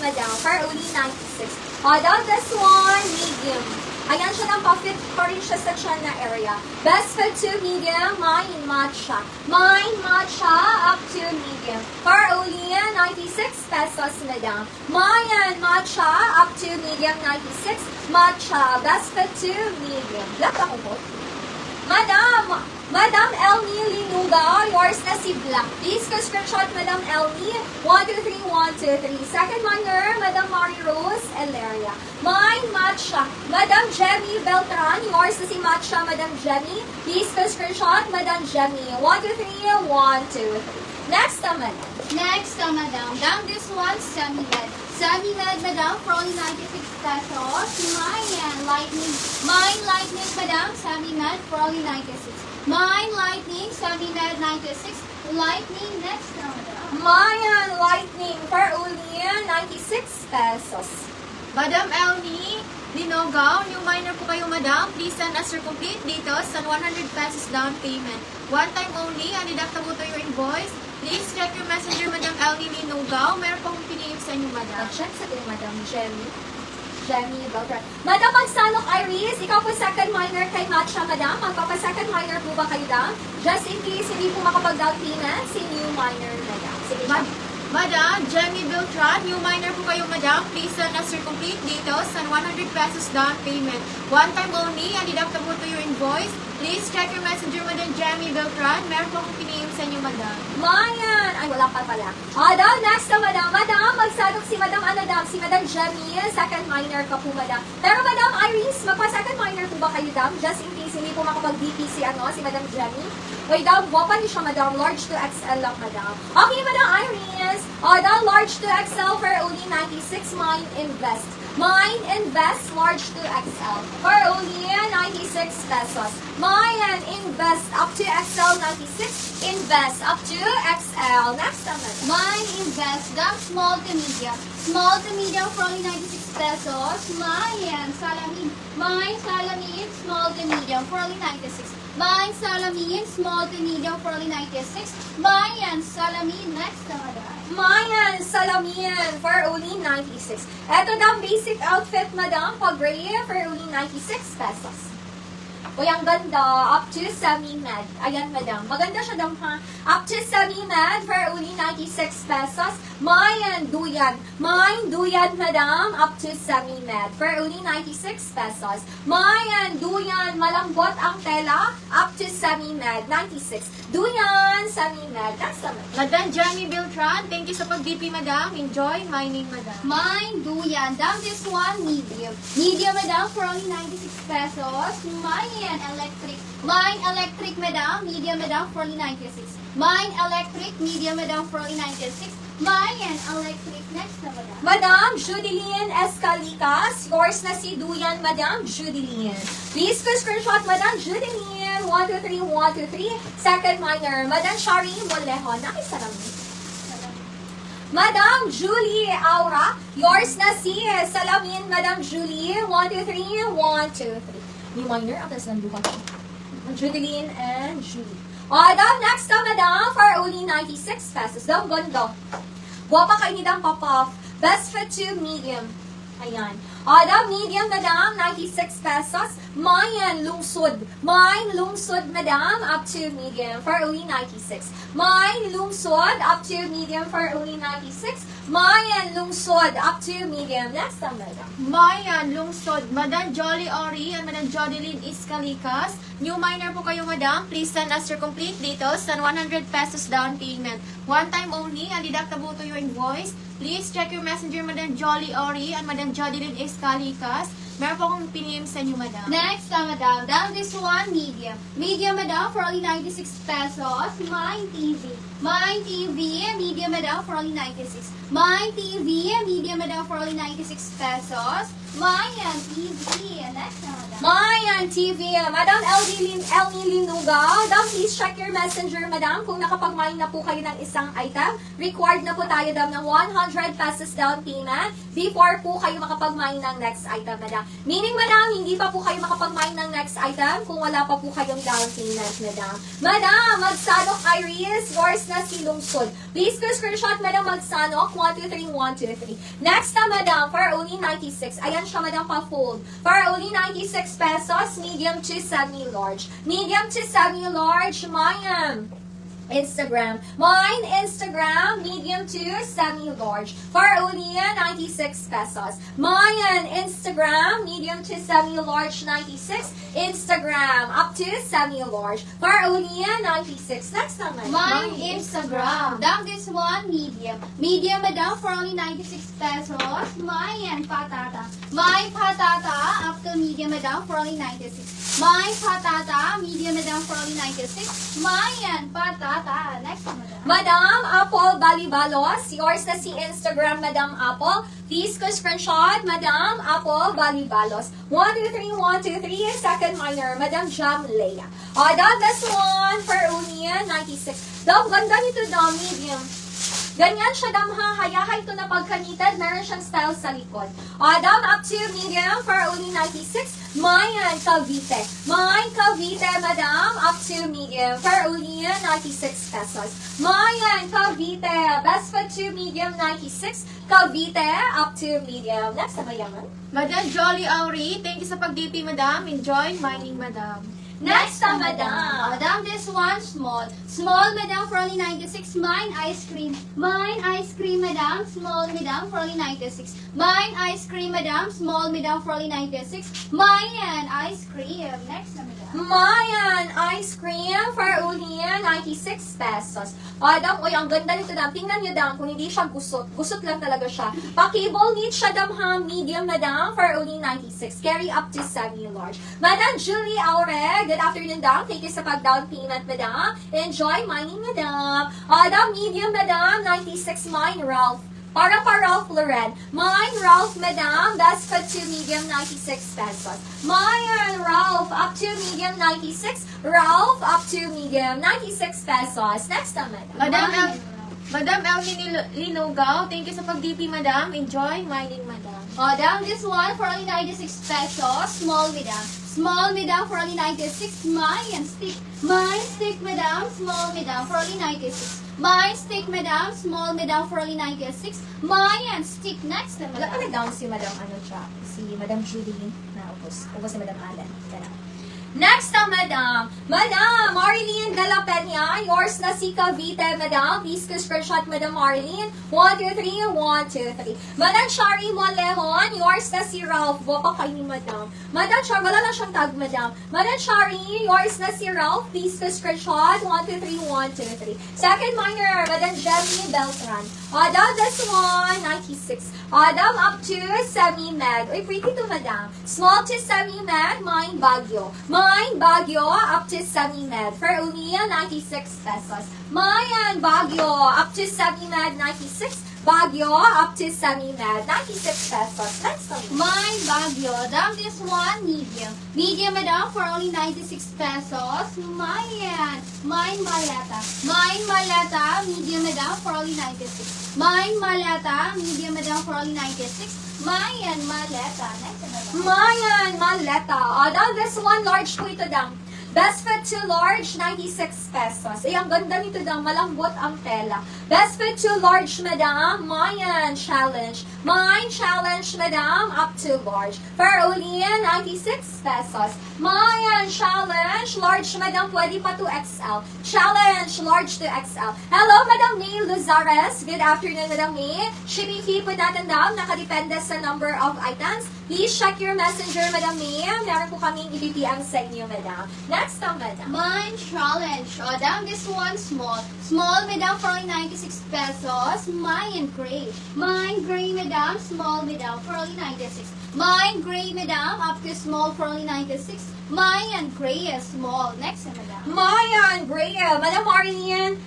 madam, for only 96. Down this one, medium. Ayan siya ng pa-fit pa rin siya sa chan na area. Best fit to medium, mine matcha. Mine matcha up to medium. For only 96 pesos, madam. Mine matcha up to medium, 96. Matcha, best fit to medium. Black ako po. Madam Elmi Linuga, yours na si Black. Please screenshot Madam Elmi, 123123. Second minor, Madam Mari Rose Eleria. Mine, Matcha. Madam Jemmy Beltran, yours na si Matcha, Madam Jemmy. Please screenshot Madam Jemmy, 123123. Next naman. Madam. Down this one, semi-med. Semi-med, madam, for only 96 pesos. Mine lightning. Mine lightning, madam, semi-med, for only 96. Mine lightning, semi-med, 96. Lightning, next na, madam. Mayan Lightning for only 96 pesos. Madam Elnie Linogaw, new minor po kayo, madam. Please send us your complete details and 100 pesos down payment. One time only, undeductible to your invoice. Please check your messenger, Madam Elnie Linogaw. Meron pong pinihip sa inyo, madam. Check sa atin, Madam Jemmy. Jemmy Beltran. Madam Magsalok Iris, ikaw po second minor kay Matcha, madam. Magpapa-second minor po ba kayo, madam? Just in case hindi po makapag-down payment, si new minor, madam. Sige, Madam Jenny Beltran, new minor po kayo, madam. Please send us your complete details and 100 pesos down payment. One time only, undeductible to your invoice. Please check your messenger, Madam Jenny Beltran. Meron po akong pinihip sa inyo, madam. Mayan! Ay, wala pa pala. Daw, next na, madam. Madam, magsalok si Madam, si Madam Jemmy, second minor ka po, madam. Pero, Madam Iris, magpa-second minor po ba kayo, madam? Just in case hindi po makapag-DP si Madam Jemmy. Wait, daw, wapa niyo siya, madam. Large to XL lang, madam. Okay, Madam Iris. Daw, large to XL for only 96. Mine invest. Mine invest large to XL for only 96 pesos. Mine invest up to XL 96. Invest up to XL. Next naman. Mine invest, down small to medium. Small to medium for only 96 pesos. Mine salamin. Mine salamin, small to medium for only 96. Mine salamin, small to medium for only 96. Mine salamin, next na, madam. Mayan Salamin for only 96. Ito daw basic outfit, madam. Pag-gray for only 96 pesos. Uy, ang ganda. Up to semi-med. Ayan, madam. Maganda siya daw, ha? Up to semi-med for only 96 pesos. Mayan Duyan. Mayan Duyan, madam. Up to semi-med for only 96 pesos. Mayan Duyan. Malambot ang tela. Up to semi-med. 96. Duyan, semi-med. That's the Madam Jenny Beltran, thank you sa pag-DP, madam. Enjoy mining, madam. Mine duyan. Down this one, medium. Medium, madam, for only 96 pesos. Mine electric. Mine electric, madam. Medium, madam, for only 96. Mine electric. Medium, madam, for only 96. Mine electric. Next na, madam. Madam Judeline Escalicas, yours na si Duyan, Madam Judeline. Please screenshot Madam Judeline, 123123, second minor. Madam Shari Molejo, nakisarang. Madam Julie Aura, yours na si Salamin, Madam Julie, 123123. Ni minor, atas ng lupa ko. Judeline and Julie. Daw, next na, madam, for only 96 pesos. Daw, ganda. Guwapa kayo ni Dam Pop-Off. Best fit to medium. Ayan. Daw, medium, madam, 96 pesos. Mine lungsod. Mine lungsod, madam, up to medium for only 96. Mine lungsod, up to medium for only 96. Mine lungsod, up to medium. Next time, madam. Mayan Lungsod, Madam Jolly Ori and Madam Jodeline Iscalicas. New minor po kayo, madam. Please send us your complete details and 100 pesos down payment. One time only, undeductible to your invoice. Please check your messenger, Madam Jolly Ori and Madam Jodeline Iscalicas. Meron po akong pinihim sa inyo, madam. Next na, madam. Down this one, medium. Medium, madam, for only 96 pesos. Mine TV. Mine TV, medium, madam, for only 96. Mine TV, medium, madam, for only 96 pesos. Mine TV. Next na, madam. Mayan TV, Madam Elnie Linuga. Daw, please check your messenger, madam. Kung nakapag-mine na po kayo ng isang item, required na po tayo daw ng 100 pesos down payment. before po kayo makapag-mine ng next item, madam. Meaning, madam, hindi pa po kayo makapag-mine ng next item kung wala pa po kayong down payment, madam. Madam, magsanok Iris, yours na si Lungsod. Please go screenshot, madam, magsanok, 123123. Next na, madam, for only 96. Ayan siya, madam, pa-fold. For only 96 pesos, medium to semi-large. Medium to semi-large, Mayan. Instagram. Mine, Instagram, medium to semi-large. For only 96 pesos. Mine, Instagram, medium to semi-large, 96. Instagram, up to semi-large. For only 96. Next naman. Mine Instagram. Down this one, medium. Medium, madam, for only 96 pesos. Mine patata. Mine patata, up to medium, madam, for only 96. Mine patata, medium, madam, for only 96. Mine patata. Next one, madam. Madam Apple Balibalos, yours na si Instagram, Madam Apple. Please go screenshot, Madam Apple Balibalos. 123, 123, second minor, Madam Jam Leia. Dam, this one for only 96. Dam, ganda nito, Dam, medium. Ganyan siya, Dam, ha? Hayahay ito na pagkanited. Meron siyang style sa likod. Dam, up to medium for only 96. Mayan Cavite. Mayan Cavite, Madam, up to medium for only 96 pesos. Mayan Cavite, best for to medium, 96. Cavite, up to medium. Next, na yaman? Madam Jolly Auri, thank you sa pag-DP, madam. Enjoy mining, madam. Next, na Madam. Madam, this one, small. Small, madam, for only 96. Mine ice cream. Mine ice cream, madam. Small, madam, for only 96. Mine ice cream, madam. Small, madam, for only 96. Mine ice cream. Next na, madam. Mayan ice cream for only 96 pesos. Dam, uy, ang ganda nito, Dam. Tingnan niyo, Dam, kung hindi siya gusot. Gusot lang talaga siya. Pakibol need siya, Dam, ha? Medium, Madam, for only 96. Carry up to semi-large. Madam Julie Aure, good afternoon, Dam. Thank you sa pag-down payment, Madam. Enjoy mining, Madam. Dam, medium, Madam, 96. Mine, Ralph. Para pa Ralph Lauren. Mine, Ralph, Madam. That's for to medium, 96 pesos. Mine, Ralph, up to medium, 96. Ralph, up to medium, 96 pesos. Next na, Madam. Madam Elvin Linugaw, thank you sa pag-DP, madam. Enjoy mining, madam. Down this one for only 96 pesos. Small, madam. Small, madam, for only 96. Mine stick. Mine stick, madam. Small, madam, for only 96. Mine stick, madam. Small, madam, for only 96. Mine stick. Next na, Wala madam. ka down si Madam si Madam Julie na upos. Upos si Madam Allen. Ganun. Next na, Madam. Madam Marlene de la Peña, yours na si Cavite, Madam. Please go screenshot, Madam Marlene. 123, 123. Madam Shari Monlejon, yours na si Ralph. Wapa kayo ni Madam. Madam Shari, wala lang siyang tag, Madam. Madam Shari, yours na si Ralph. Please go screenshot. 123, 123. Second minor, Madam Jenny Beltran. Dam, this one, 96. Dam, up to semi-med. Uy, pretty to, Madam. Small to semi-med, mine Baguio. Mine Baguio, up to semi-med. For only 96 pesos. Mine Baguio, up to semi-med, 96. Baguio, up to semi-med, 96 pesos. Next one. Mine Baguio. Down this one, medium. Medium, madam, for only 96 pesos. Mine. Mine Maleta. Mine Maleta, medium, madam, for only 96. Mine Maleta, medium, madam, for only 96. Mine Maleta. Next, madam. Mayan Maleta. Dam, this one, large po ito, Dam. Best fit to large, 96 pesos. Ang ganda nito, Dam. Malambot ang tela. Best fit to large, Madam. Mayan Challenge. Mine Challenge, Madam. Up to large. For only 96 pesos. Mayan Challenge. Large, Madam. Pwede pa to XL. Challenge. Large to XL. Hello, Madam May Luzares. Good afternoon, Madam May. Shipping fee po natin, Dam. Nakadepende sa number of items. Please check your messenger, Madam May. Meron po kaming i-PM sa inyo, Madam. Next time, Madam. Mine Challenge. Down this one, small. Small, madam, for only 96 pesos. Mine gray. Mine gray, madam. Small, madam, for only 96. Mine gray, madam. Up to small for only 96. Mine gray, small. Next, madam. Mayan Brea. Madam Marlene.